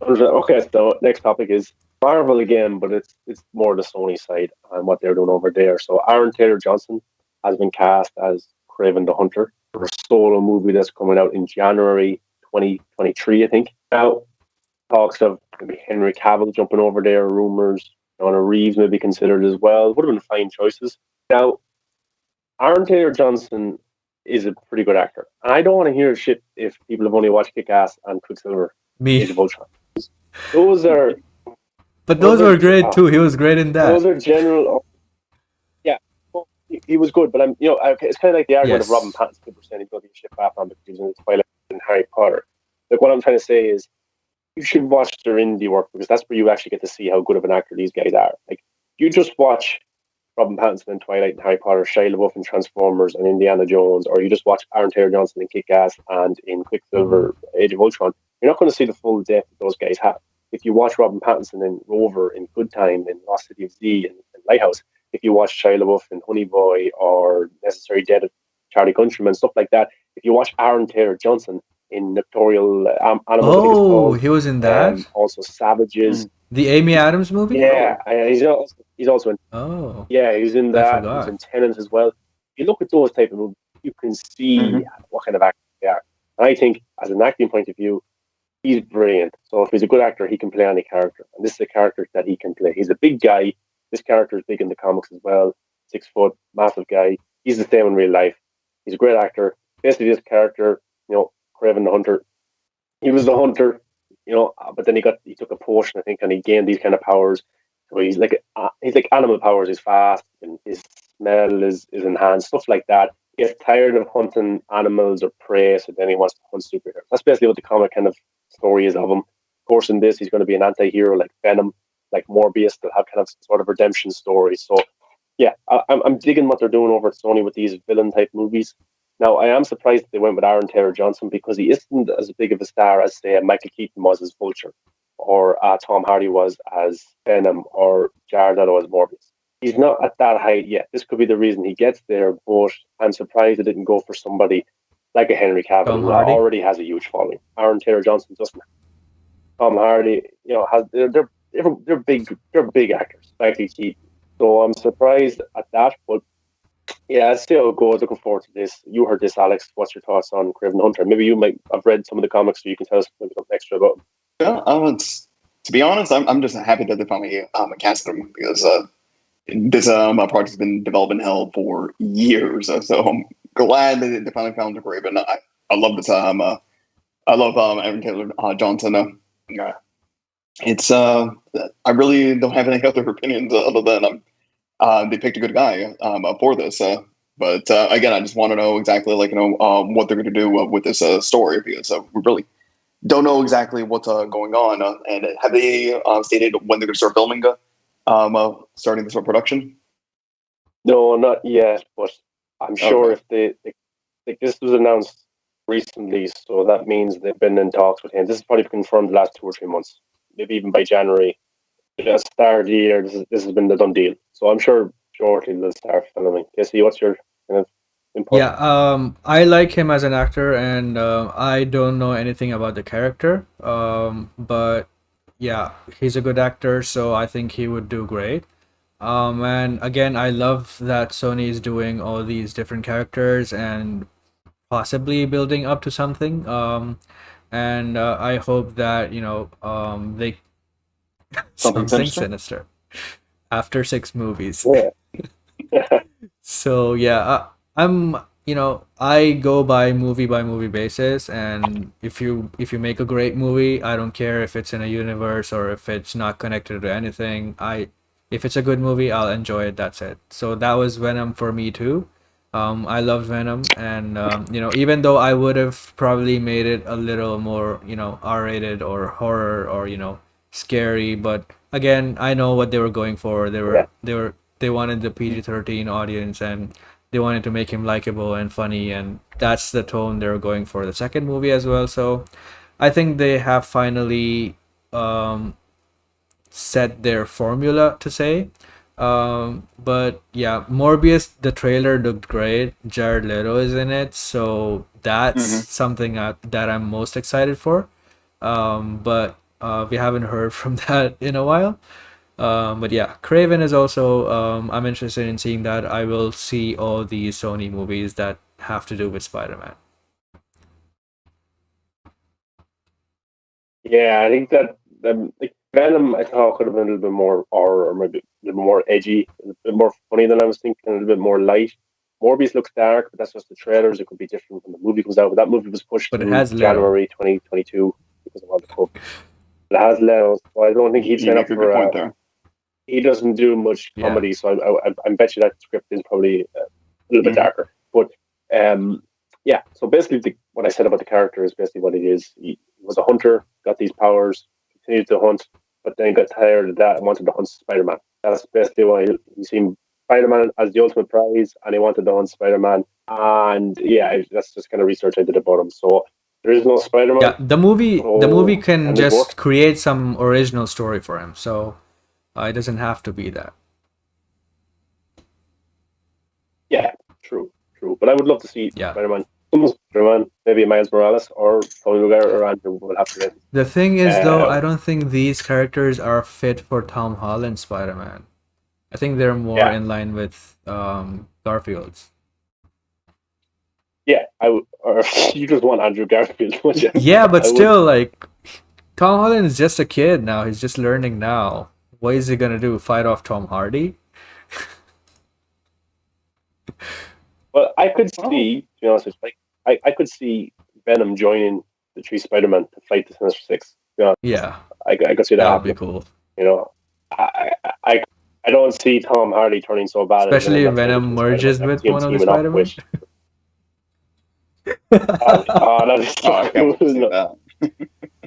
Okay, so next topic is Marvel again, but it's more the Sony side and what they're doing over there. So Aaron Taylor Johnson has been cast as Kraven the Hunter for a solo movie that's coming out in January 2023, I think. Now, talks of maybe Henry Cavill jumping over there, rumors. Donna Reeves may be considered as well. Would have been fine choices. Now, Aaron Taylor Johnson is a pretty good actor. And I don't want to hear shit if people have only watched Kick Ass and Quicksilver, Me. Age of Ultron. Those are But those those are were great too. He was great in that. those are general. Yeah, well, he was good, but it's kind of like the argument of Robin Yes. Pattinson. People saying he's going to be shit Batman because he was in Twilight and Harry Potter. Like what I'm trying to say is, you should watch their indie work because that's where you actually get to see how good of an actor these guys are. Like you just watch Robin Pattinson in Twilight and Harry Potter, Shia LaBeouf in Transformers and Indiana Jones, or you just watch Aaron Taylor Johnson in Kick Ass and in Hmm. Quicksilver, Age of Ultron, you're not going to see the full depth that those guys have. If you watch Robin Pattinson in Rover, in Good Time, in Lost City of Z, and Lighthouse, if you watch Shia LaBeouf in Honey Boy or Necessary Dead of Charlie Countryman, stuff like that, if you watch Aaron Taylor Johnson in Nocturial Animals, I think it's Oh, called, he was in that? also Savages, Mm. The Amy Adams movie? yeah, Oh. he's also in Oh, yeah, he's in I that. He's forgot. in Tenant as well. You look at those type of movies, you can see Hmm. what kind of actors they are. And I think, as an acting point of view, he's brilliant. So if he's a good actor, he can play any character, and this is a character that he can play. He's a big guy. This character is big in the comics as well. 6 foot, massive guy. He's the same in real life. He's a great actor. Basically, this character, Kraven the Hunter. He was the hunter, but then he took a potion, I think, and he gained these kind of powers. So he's like animal powers. He's fast, and his smell is enhanced, stuff like that. He gets tired of hunting animals or prey, so then he wants to hunt superheroes. That's basically what the comic kind of story is of him. Of course, in this, he's going to be an anti-hero like Venom, like Morbius. They'll have kind of sort of redemption stories. So yeah, I'm digging what they're doing over at Sony with these villain type movies. Now, I am surprised they went with Aaron Taylor Johnson because he isn't as big of a star as, say, Michael Keaton was as Vulture, or Tom Hardy was as Venom, or Jared Leto as Morbius. He's not at that height yet. This could be the reason he gets there, but I'm surprised they didn't go for somebody like a Henry Cavill, Tom who Hardy? already has a huge following. Aaron Taylor Johnson doesn't. Tom Hardy, has they're big actors, Michael Keaton. So I'm surprised at that, but yeah, I'd see how it goes. Looking forward to this. You heard this, Alex. What's your thoughts on Craven the Hunter? Maybe you might have read some of the comics, so you can tell us maybe something extra about him. Yeah, to be honest, I'm just happy that they finally cast him because this project's been developing hell for years. So I'm glad that they finally found a Kraven. I love this. I love Aaron Taylor Johnson. Yeah, it's I really don't have any other opinions other than they picked a good guy for this. But again, I just want to know exactly what they're going to do with this story because we really don't know exactly what's going on. And have they stated when they're going to start filming? Starting this production? No, not yet, but I'm sure Okay. if like this was announced recently, so that means they've been in talks with him. This is probably confirmed the last 2 or 3 months, maybe even by January. At the start of the year, this has been the done deal. So I'm sure shortly they'll start filming. Casey, what's your kind of input? Yeah, I like him as an actor, and I don't know anything about the character. But yeah, he's a good actor, so I think he would do great. And again, I love that Sony is doing all these different characters and possibly building up to something. And I hope that they Something something sinister? sinister after 6 movies. Yeah. So yeah, I'm I go by movie basis, and if you make a great movie, I don't care if it's in a universe or if it's not connected to anything. I If it's a good movie, I'll enjoy it. That's it. So that was Venom for me too. I loved Venom, and even though I would have probably made it a little more R-rated or horror or scary, but again, I know what they were going for. Yeah. They wanted the PG-13 audience, and they wanted to make him likable and funny, and that's the tone they were going for the second movie as well. So I think they have finally um, set their formula to say. But yeah, Morbius, the trailer looked great. Jared Leto is in it, so that's Mm-hmm. something that I'm most excited for. But We haven't heard from that in a while. But yeah, Kraven is also I'm interested in seeing that. I will see all these Sony movies that have to do with Spider-Man. Yeah, I think that like Venom, I thought could have been a little bit more horror, or maybe a little bit more edgy, a little bit more funny than I was thinking, a little bit more light. Morbius looks dark, but that's just the trailers. It could be different when the movie comes out. But that movie was pushed But it to has Leto. January 2022 because of all the COVID. It has Leo, so I don't think he'd You sign make up a for. good point there. He doesn't do much Yeah. comedy, so I bet you that script is probably a little bit Mhm. darker. But yeah, so basically, what I said about the character is basically what it is. He was a hunter, got these powers, continued to hunt, but then got tired of that and wanted to hunt Spider Man. That's basically why he seen Spider Man as the ultimate prize, and he wanted to hunt Spider Man. And yeah, that's just kind of research I did about him. So there is no Spider Man. Yeah, the movie So can can this work? just create some original story for him, so it doesn't have to be that. Yeah, true. But I would love to see Yeah. Spider-Man. Someone Spider-Man, maybe Miles Morales or Tony Maguire or Andrew will have to win. The thing is, though, Uh, I don't think these characters are fit for Tom Holland Spider-Man. I think they're more yeah, in line with Garfield's. yeah. Or you just want Andrew Garfield, would you? Yeah, but I would. still, like, Tom Holland is just a kid now. He's just learning now. What is he gonna do? Fight off Tom Hardy? But I could Oh, see, to be honest, with you, like I could see Venom joining the three Spider-Man to fight the Sinister Six. You know, Yeah, I could see that that would be happening. cool. You know, I I don't see Tom Hardy turning so bad and then Especially end if up fighting Venom the Spider-Man. merges I could with see him one of the teaming up with. Spider-Man. That is oh, so I can't wait to see cool.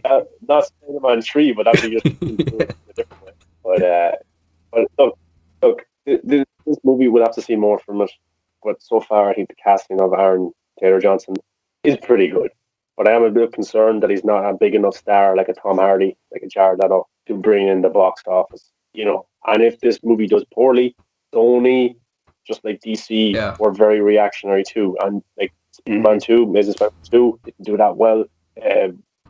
that. Not Spider-Man 3, but that'd be just cool in a different way. But look, this movie we'll have to see more from it. But so far, I think the casting of Aaron Taylor Johnson is pretty good. But I am a bit concerned that he's not a big enough star like a Tom Hardy, like a Jared Leto, to bring in the box office. You know, and if this movie does poorly, Sony, just like DC, Yeah, were very reactionary too. And like Spider-Man Mhm. 2, Amazing Spider-Man 2, didn't do that well.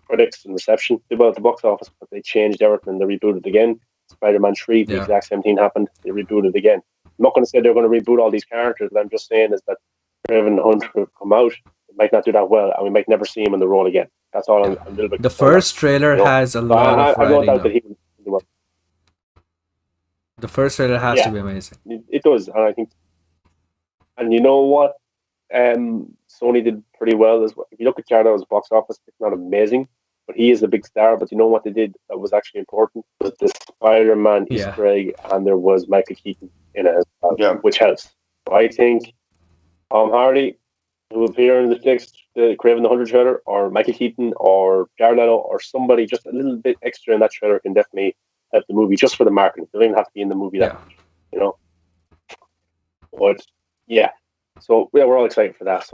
Critics and reception did well at the box office, but they changed everything and they rebooted again. Spider-Man 3, the yeah. exact same thing happened. They rebooted again. I'm not going to say they're going to reboot all these characters. What I'm just saying is that Kraven Hunt will come out. It might not do that well, and we might never see him in the role again. That's all Yeah. I'm a little bit The concerned first trailer about. has a So lot of I have no writing doubt that up. he will do well. The first trailer has to Yeah, be amazing. it does, and I think, and you know what, Sony did pretty well as well. If you look at Jared Leto's box office, it's not amazing, but he is a big star. But you know what they did that was actually important was the Spider-Man Yeah. Easter egg, and there was Michael Keaton in it as well, Yeah. which helps. So I think Tom Hardy, who will appear in the next Kraven the Hunter trailer, or Michael Keaton, or Jared Leto, or somebody just a little bit extra in that trailer can definitely help the movie just for the marketing. They don't even have to be in the movie that Yeah. much, you know. But yeah, so yeah, we're all excited for that. So